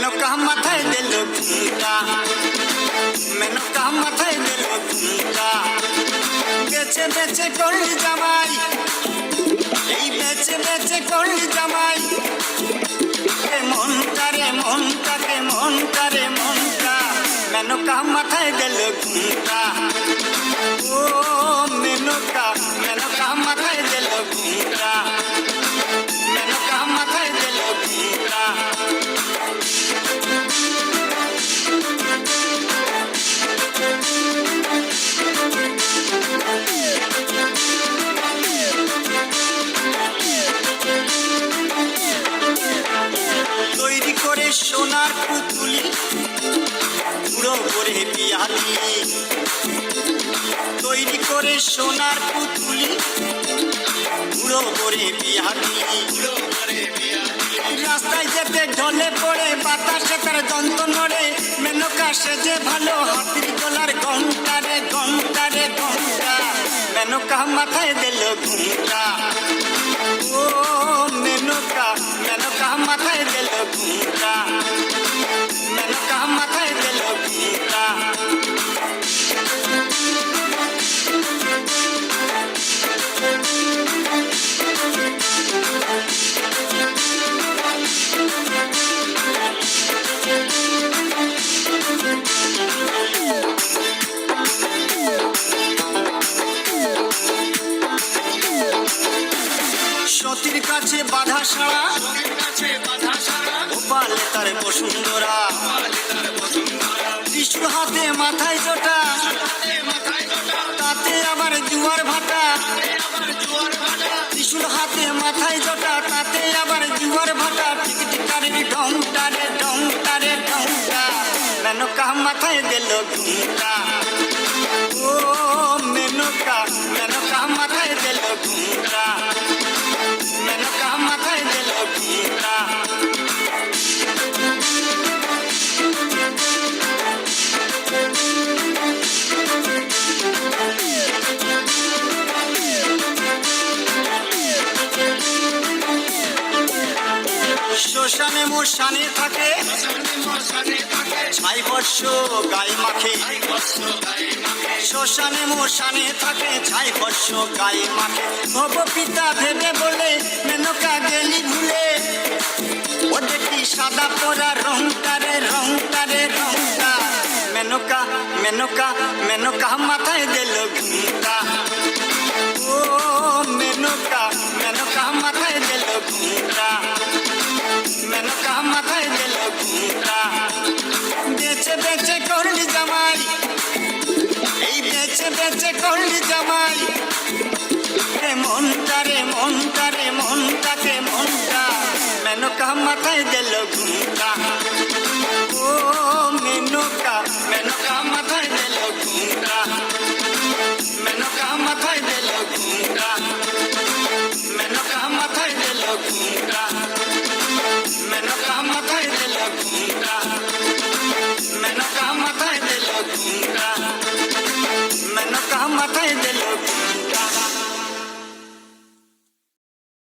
মেনকা মাথায় দিল ঘুমটা, মেনকা মাথায় দিল ঘুমটা। বেচে বেচে করলি জামাই, এই বেচে বেচে করলি জামাই। মনটা রে মনটা রে মনটা রে মনটা, মেনকা মাথায় দিল ঘুমটা। ও মেনকা, মেনকা মাথায় দিল ঘুমটা, মেনকা মাথায় দিল ঘুমটা। তৈরি করে সোনার পুতুলি, বুড়ো করে বিয়া দিলি। তৈরি করে সোনার পুতুলি, বুড়ো করে বিয়া দিলি। রাস্তায় যেতে ঢলে পড়ে বাতাসে তার দন্ত নড়ে। মেনকা সেজে ভালো হাতির গলার ঘন্টা রে ঘন্টা রে ঘন্টা, মেনকা মাথায় দিল ঘুমটা। ও মেনকা, মেনকা মাথায় দিল ঘুমটা, মেনকা মাথায় দিল ঘুমটা। সতীর কাছে বাধা সারা, গোপালে তার বসুন্ধরা। ত্রিশূল হাতে মাথায় জোটা, তাতে আবার জুয়ার ভাটা। ত্রিশূল হাতে মাথায় জোটা, তাতে আবার জুয়ার ভাটা। টিকটিকারের ঢংটা রে ঢংটা রে ঢংটা, মেনকা মাথায় দিল ঘুমটা। ও মেনকা, মেনকা মাথায় দিল ঘুমটা, মেনকা মাথায় দিল ঘুমটা। শ্মশানে মশানে থাকে, ছাই বর্ষ গায়ে মাখে। শ্মশানে মশানে থাকে, ছাই বর্ষ গায়ে মাখে। ভব পিতা ভেবে বলে মেনকা গেলি ভুলে। ও দেখি সাদা পরা রংটা রে রংটা রে রংটা, মেনকা, মেনকা, মেনকা মাথায় দিল ঘুমটা। ও মেনকা, মেনকা মাথায় দিল ঘুমটা, মেনকা মাথায় দিল ঘুমটা। বেচে বেচে করলি জামাই, এই বেচে বেচে করলি জামাই। রে মনটা রে মনটা রে মনটাকে মনটা, মেনকা মাথায় দিল ঘুমটা। ও মেনকা, মেনকা মাথায় দিল ঘুমটা, মেনকা মাথায় দিল ঘুমটা, মেনকা মাথায় দিল ঘুমটা, মেনকা মাথায় দিল ঘুমটা, মেনকা মাথায় দিল ঘুমটা, মেনকা মাথায় দিল